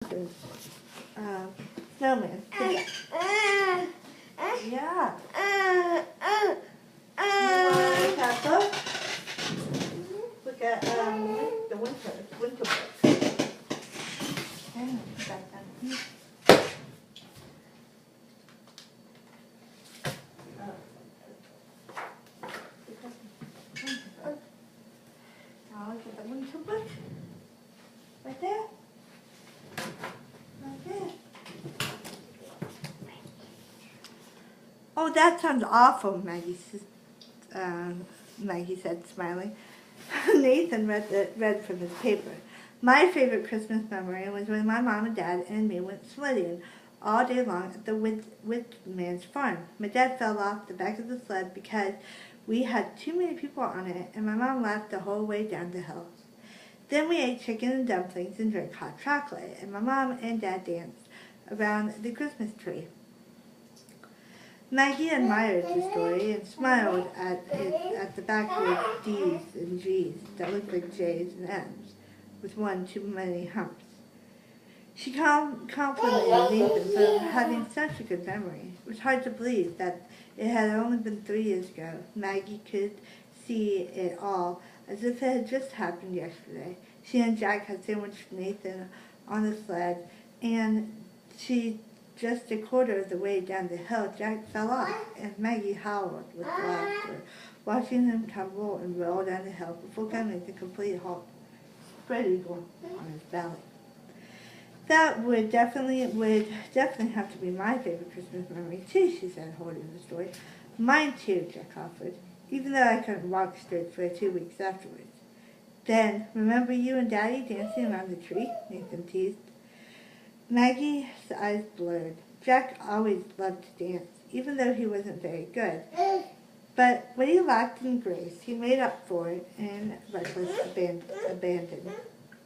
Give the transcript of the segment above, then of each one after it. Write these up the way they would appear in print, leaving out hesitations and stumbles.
uh, snowman. Yeah. Peppa. Look at the winter book. Oh, look at the winter book. Right there. Right there. Oh, that sounds awful, Maggie said, smiling. Nathan read from his paper. My favorite Christmas memory was when my mom and dad and me went sledding all day long at the Whitman's farm. My dad fell off the back of the sled because we had too many people on it, and my mom laughed the whole way down the hill. Then we ate chicken and dumplings and drank hot chocolate, and my mom and dad danced around the Christmas tree. Maggie admired the story and smiled at the backwards D's and G's that looked like J's and M's, with one too many humps. She complimented Nathan for having such a good memory. It was hard to believe that it had only been 3 years ago. Maggie could see it all as if it had just happened yesterday. She and Jack had sandwiched Nathan on the sled, and just a quarter of the way down the hill, Jack fell off, and Maggie howled with laughter, watching him tumble and roll down the hill before coming to a complete halt, spread eagle on his belly. That would definitely have to be my favorite Christmas memory too, she said, holding the story. Mine too, Jack offered, even though I couldn't walk straight for 2 weeks afterwards. Then, remember you and Daddy dancing around the tree? Nathan teased. Maggie's eyes blurred. Jack always loved to dance, even though he wasn't very good. But when he lacked in grace, he made up for it in reckless abandon.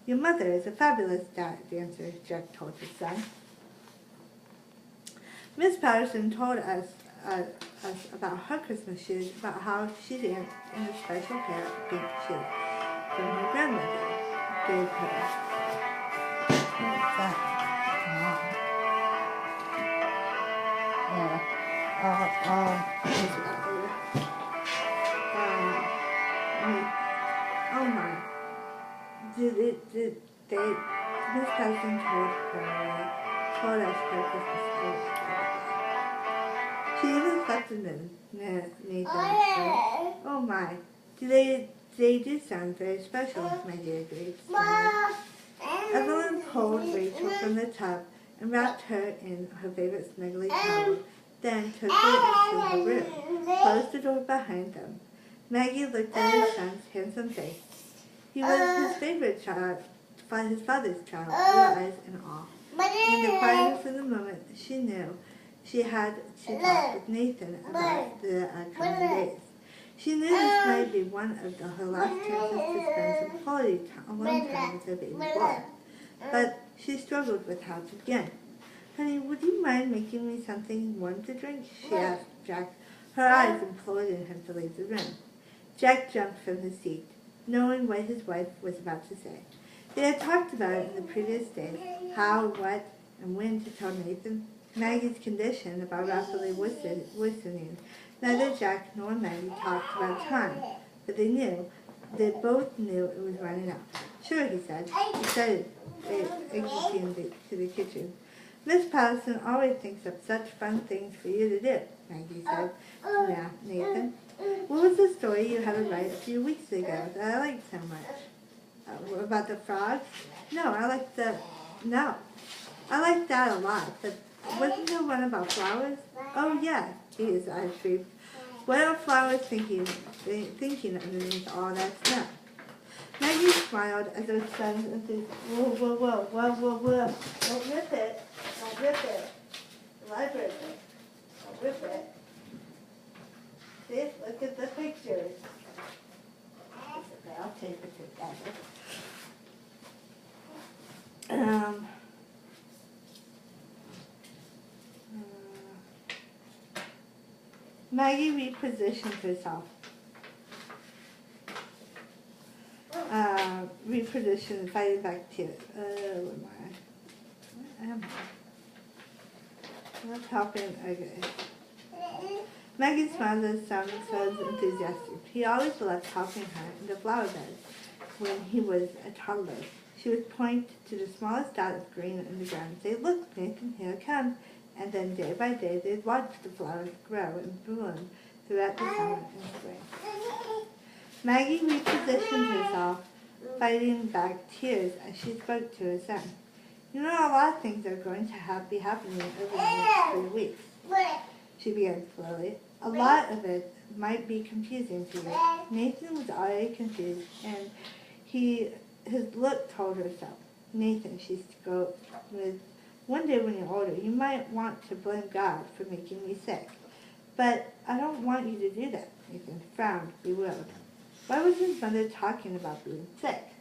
Your mother is a fabulous dancer, Jack told his son. Miss Patterson told us about her Christmas shoes, about how she danced in a special pair of pink shoes from her grandmother gave her. What's that? Oh my. Miss Cousin told us her Christmas story. She even slept in them, Nathan said. Oh my. They do sound very special, my dear agreed. Evelyn pulled Rachel from the tub and wrapped her in her favorite snuggly towel, then took her into her room, closed the door behind them. Maggie looked at her son's handsome face. He was his favorite child, his father's child, blue eyes and all. In the quietness of the moment, she knew she had to talk with Nathan about the coming days. She knew this might be one of her last chances to spend some quality alone time with her baby boy. But she struggled with how to begin. Honey, would you mind making me something warm to drink? She asked Jack, her eyes imploring him to leave the room. Jack jumped from his seat, knowing what his wife was about to say. They had talked about it in the previous days, how, what, and when to tell Nathan Maggie's condition about rapidly worsening. Neither Jack nor Maggie talked about time, but they both knew it was running out. Sure, he said. He started exiting to the kitchen. Miss Patterson always thinks of such fun things for you to do, Maggie said to Nathan. What was the story you had to write a few weeks ago that I liked so much? About the frogs? No, I liked that a lot, but wasn't there one about flowers? Oh, yeah, his eyes drooped. What are flowers thinking underneath all that snow? Maggie smiled as her son said, whoa. Don't rip it. The library. Don't rip it. See, look at the pictures. Okay, I'll take it together. Maggie repositioned herself. Fighting back to it. Where am I? Come on. Let's help him. Okay. Maggie smiled as Simon was enthusiastic. He always loved helping her in the flower bed when he was a toddler. She would point to the smallest dot of green in the ground and say, "Look, Nathan, here it comes." And then day by day they'd watch the flowers grow and bloom throughout the summer and spring. Maggie repositioned herself, fighting back tears as she spoke to her son. "You know, a lot of things are going to be happening over the next 3 weeks." She began slowly. "A lot of it might be confusing to you." Nathan was already confused, and his look told her so. "Nathan," she spoke with, "one day when you're older, you might want to blame God for making me sick. But I don't want you to do that." Nathan frowned, bewildered. Why was his mother talking about being sick?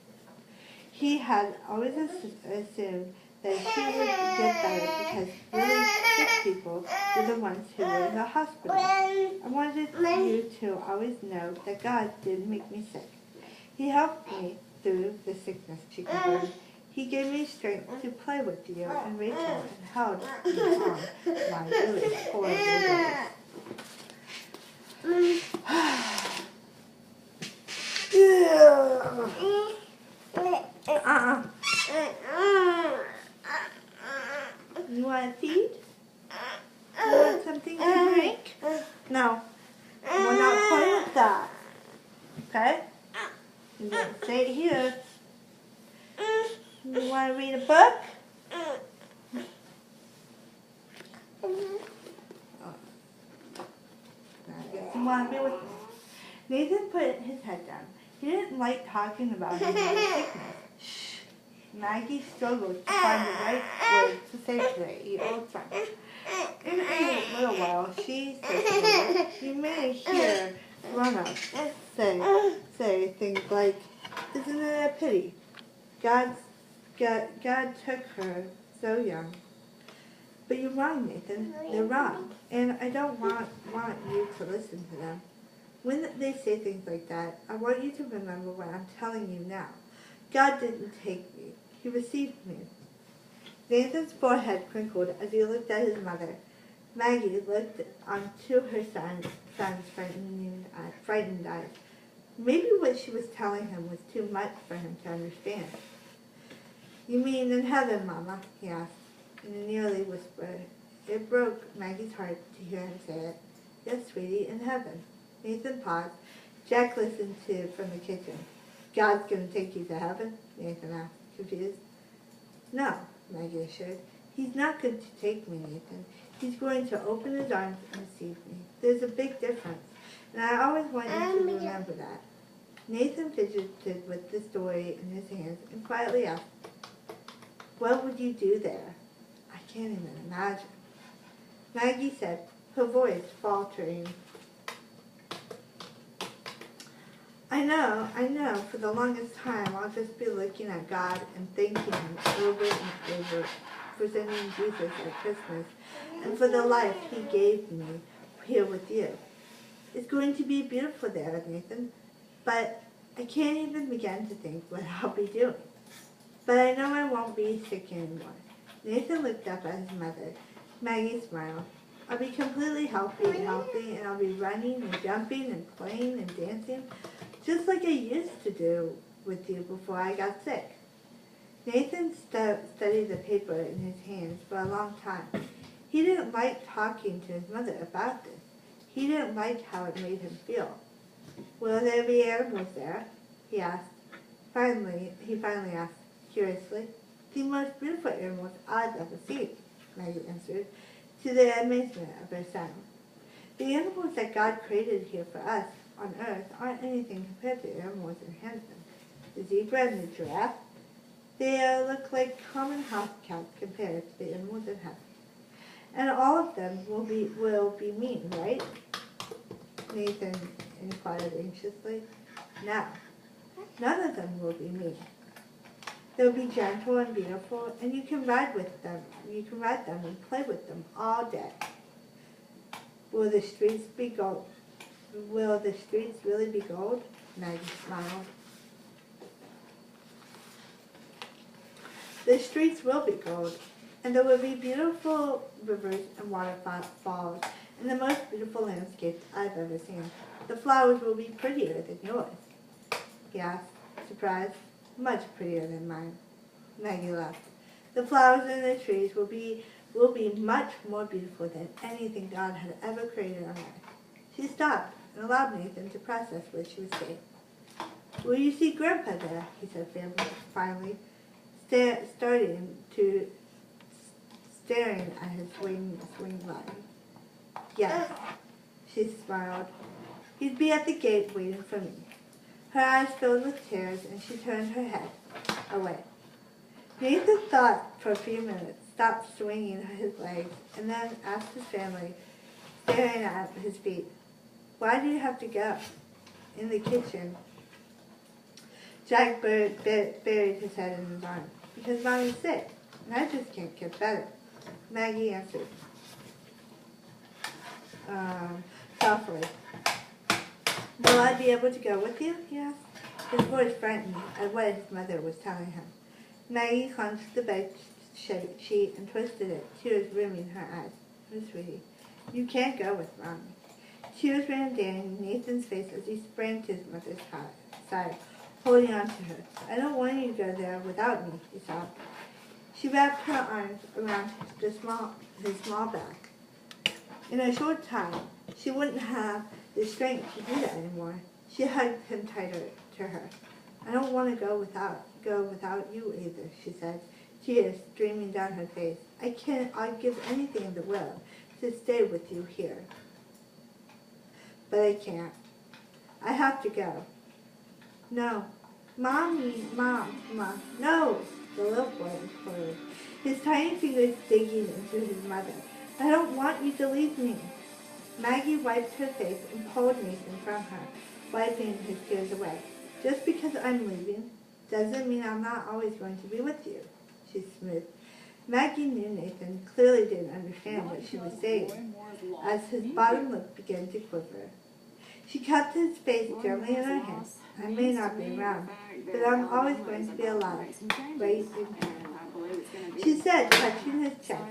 He had always assumed that she would get better because really sick people were the ones who were in the hospital. "I wanted you to always know that God didn't make me sick. He helped me through the sickness," she confirmed. "He gave me strength to play with you and Rachel and held me on my really horrible days." You want to feed? You want something to drink? No. We're not playing with that. Okay? You want to stay here. You want to read a book? I guess you want to be with me. Nathan put his head down. He didn't like talking about his mother's sickness. Shh. Maggie struggled to find the right words to say to the old son. In a little while, she said to him, "You may hear grown-ups say things like, 'Isn't it a pity? God took her so young.' But you're wrong, Nathan. They're wrong. And I don't want you to listen to them. When they say things like that, I want you to remember what I'm telling you now. God didn't take me. He received me." Nathan's forehead crinkled as he looked at his mother. Maggie looked onto her son's frightened eyes. Maybe what she was telling him was too much for him to understand. "You mean in heaven, Mama?" he asked in a nearly whisper. It broke Maggie's heart to hear him say it. "Yes, sweetie, in heaven." Nathan paused. Jack listened from the kitchen. "God's going to take you to heaven?" Nathan asked, confused. "No," Maggie assured. "He's not going to take me, Nathan. He's going to open his arms and receive me. There's a big difference, and I always want you to remember that." Nathan fidgeted with the story in his hands and quietly asked, "What would you do there?" "I can't even imagine." Maggie said, her voice faltering. I know, for the longest time I'll just be looking at God and thanking Him over and over for sending Jesus at Christmas and for the life He gave me here with you. It's going to be beautiful there, Nathan, but I can't even begin to think what I'll be doing. But I know I won't be sick anymore." Nathan looked up at his mother. Maggie smiled. "I'll be completely healthy, and I'll be running and jumping and playing and dancing, just like I used to do with you before I got sick." Nathan studied the paper in his hands for a long time. He didn't like talking to his mother about this. He didn't like how it made him feel. "Will there be animals there?" he finally asked, curiously. "The most beautiful animals I've ever seen," Maggie answered, to the amazement of her son. "The animals that God created here for us on earth aren't anything compared to animals in heaven. The zebra and the giraffe, they look like common house cats compared to the animals in heaven. And all of them will be mean, right?" Nathan inquired anxiously. "No, none of them will be mean. They'll be gentle and beautiful, and you can ride them and play with them all day." Will the streets really be gold?" Maggie smiled. "The streets will be gold. And there will be beautiful rivers and waterfalls and the most beautiful landscapes I've ever seen. The flowers will be prettier than yours. He asked, surprised. Much prettier than mine. Maggie laughed. The flowers and the trees will be much more beautiful than anything God had ever created on earth. She stopped and allowed Nathan to process what she was saying. Will you see Grandpa there? He said finally, staring at his swing line. Yes, she smiled. He'd be at the gate waiting for me. Her eyes filled with tears, and she turned her head away. Nathan thought for a few minutes, stopped swinging his legs, and then asked his family, staring at his feet, "Why do you have to go?" In the kitchen, Jack buried his head in his arms. "Because Mommy's sick, and I just can't get better," Maggie answered softly. "Will I be able to go with you?" he asked. His voice frightened at what his mother was telling him. Maggie clenched the bed sheet and twisted it, tears rimming her eyes. "Oh, sweetie, you can't go with Mommy." Tears ran down Nathan's face as he sprang to his mother's side, holding on to her. "I don't want you to go there without me," he sobbed. She wrapped her arms around his small back. In a short time, she wouldn't have the strength to do that anymore. She hugged him tighter to her. "I don't want to go without you either," she said, tears streaming down her face. I'd give anything in the world to stay with you here. But I can't. I have to go." "No. Mommy, Mom, no," the little boy implored, his tiny fingers digging into his mother. "I don't want you to leave me." Maggie wiped her face and pulled Nathan from her, wiping his tears away. "Just because I'm leaving doesn't mean I'm not always going to be with you," she smoothed. Maggie knew Nathan clearly didn't understand what she was saying, as his bottom lip began to quiver. She cupped his face gently in her hands. "I may not be around, but I'm always going to be alive, right in here," she said, touching his chest.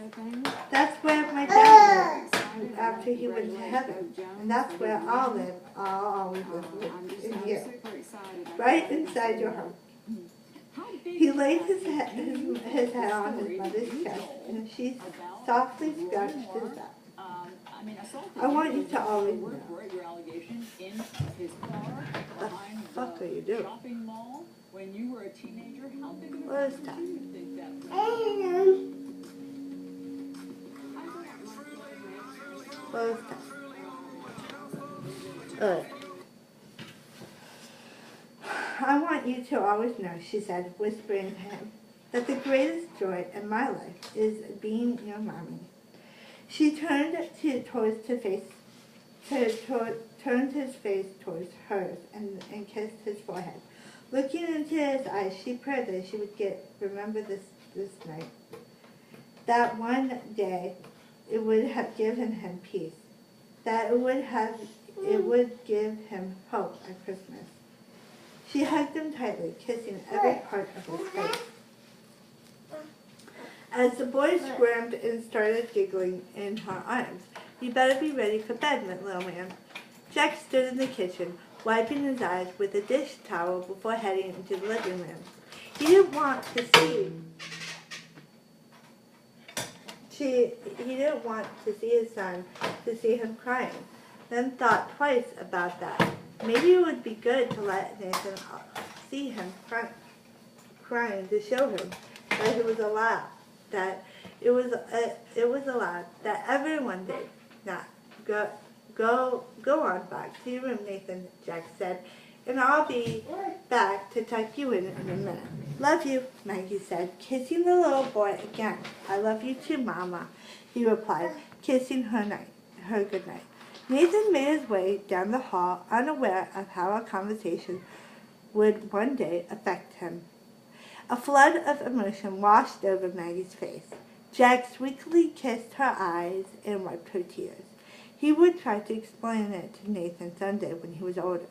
"That's where my dad lived after he went to heaven, and that's where I'll always live in here, right inside your heart." He laid his head on his mother's chest, and she softly scratched his back. "I want you to always know." "The fuck are you doing?" When you were a teenager, how big of a deal do you think that was? "I want you to always know," she said, whispering to him, "that the greatest joy in my life is being your mommy." She turned his face towards hers and kissed his forehead. Looking into his eyes, she prayed that she would remember this night. That one day it would have given him peace. That it would give him hope at Christmas. She hugged him tightly, kissing every part of his face. As the boy squirmed and started giggling in her arms, "You better be ready for bed, my little man." Jack stood in the kitchen, wiping his eyes with a dish towel before heading into the living room. He didn't want to see his son, to see him crying, then thought twice about that. Maybe it would be good to let Nathan see him crying to show him that it was allowed, that everyone did. Not go on back to your room, Nathan, Jack said, "and I'll be back to tuck you in a minute." "Love you," Maggie said, kissing the little boy again. "I love you too, Mama," he replied, kissing her goodnight. Nathan made his way down the hall, unaware of how a conversation would one day affect him. A flood of emotion washed over Maggie's face. Jack sweetly kissed her eyes and wiped her tears. He would try to explain it to Nathan someday when he was older.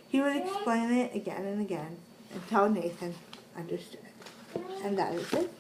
He would explain it again and again until Nathan understood. And that is it.